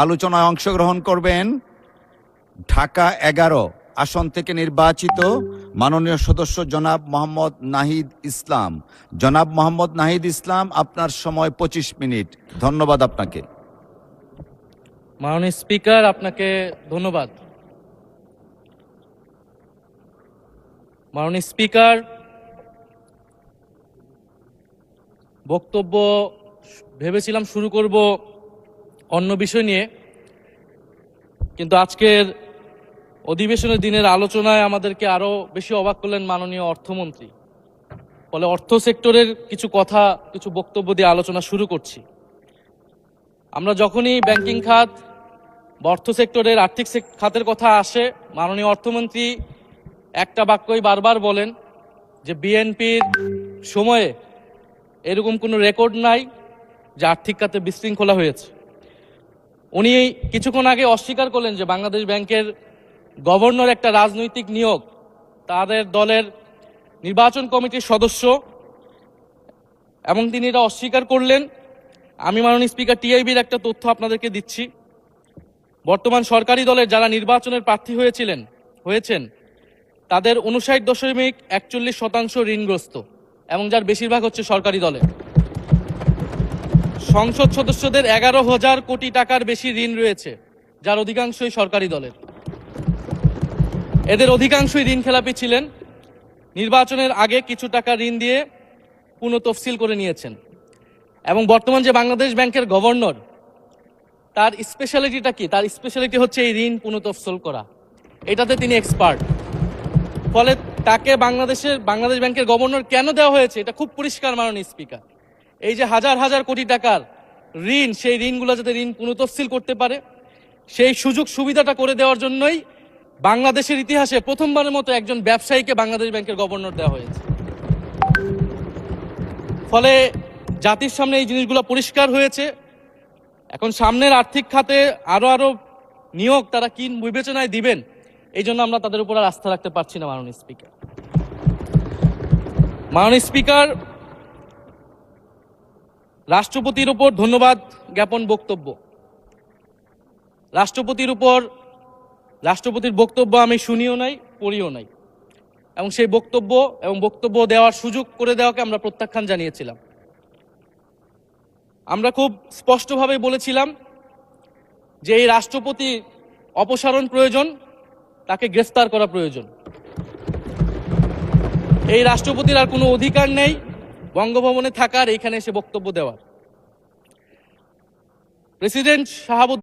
আলোচনায় অংশগ্রহণ করবেন ঢাকা 11 আসন থেকে নির্বাচিত মাননীয় সদস্য জনাব মোহাম্মদ নাহিদ ইসলাম। জনাব মোহাম্মদ নাহিদ ইসলাম, আপনার সময় 25 মিনিট। ধন্যবাদ আপনাকে। মাননীয় স্পিকার, আপনাকে ধন্যবাদ। মাননীয় স্পিকার, বক্তব্য ভেবেছিলাম শুরু করব অন্য বিষয় নিয়ে, কিন্তু আজকের অধিবেশনের দিনের আলোচনায় আমাদেরকে আরো বেশি অবাক করলেন মাননীয় অর্থমন্ত্রী। ফলে অর্থ সেক্টরের কিছু বক্তব্য দিয়ে আলোচনা শুরু করছি। আমরা যখনই ব্যাংকিং খাত বা অর্থ সেক্টরের আর্থিক খাতের কথা আসে, মাননীয় অর্থমন্ত্রী একটা বাক্যই বারবার বলেন যে বিএনপির সময়ে এরকম কোনো রেকর্ড নাই যে আর্থিক খাতে বিশৃঙ্খলা হয়েছে। উনি কিছুক্ষণ আগে অস্বীকার করলেন যে বাংলাদেশ ব্যাংকের গভর্নর একটা রাজনৈতিক নিয়োগ, তাদের দলের নির্বাচন কমিটির সদস্য, এবং তিনি এটা অস্বীকার করলেন। আমি মাননীয় স্পিকার টিআইবির একটা তথ্য আপনাদেরকে দিচ্ছি। বর্তমান সরকারি দলের যারা নির্বাচনের প্রার্থী হয়েছেন তাদের 59.41% ঋণগ্রস্ত, এবং যার বেশিরভাগ হচ্ছে সরকারি দলের। সংসদ সদস্যদের 11,000 কোটি টাকার বেশি ঋণ রয়েছে, যার অধিকাংশই সরকারি দলের। এদের অধিকাংশই ঋণ খেলাপি ছিলেন, নির্বাচনের আগে কিছু টাকা ঋণ দিয়ে পুনঃতফসিল করে নিয়েছেন। এবং বর্তমান যে বাংলাদেশ ব্যাংকের গভর্নর, তার স্পেশালিটিটা কি? তার স্পেশালিটি হচ্ছে এই ঋণ পুনঃতফসিল করা, এটাতে তিনি এক্সপার্ট। ফলে তাকে বাংলাদেশ ব্যাংকের গভর্নর কেন দেওয়া হয়েছে এটা খুব পরিষ্কার মাননীয় স্পিকার। এই যে হাজার হাজার কোটি টাকার ঋণ, সেই ঋণগুলো যাতে ঋণ পুনঃতফসিল করতে পারে, সেই সুযোগ সুবিধাটা করে দেওয়ার জন্যই বাংলাদেশের ইতিহাসে প্রথমবারের মতো একজন ব্যবসায়ীকে বাংলাদেশ ব্যাংকের গভর্নর দেওয়া হয়েছে। ফলে জাতির সামনে এই জিনিসগুলো পরিষ্কার হয়েছে। এখন সামনের আর্থিক খাতে আরো নিয়োগ তারা কি বিবেচনায় দিবেন, এই জন্য আমরা তাদের উপর আর আস্থা রাখতে পারছি না মাননীয় স্পিকার। মাননীয় স্পিকার, রাষ্ট্রপতির উপর ধন্যবাদ জ্ঞাপন বক্তব্য। রাষ্ট্রপতির বক্তব্য আমি শুনিও নাই, পড়িও নাই, এবং সেই বক্তব্য দেওয়ার সুযোগ করে দেওয়াকে আমরা প্রত্যাখ্যান জানিয়েছিলাম। আমরা খুব স্পষ্টভাবে বলেছিলাম যে এই রাষ্ট্রপতি অপসারণ প্রয়োজন, তাকে গ্রেফতার করা প্রয়োজন। এই রাষ্ট্রপতির আর কোনো অধিকার নেই বঙ্গভবনে থাকার, এইখানে এসে বক্তব্য দেওয়ার। প্রেসিডেন্ট শাহাবুদ্দিন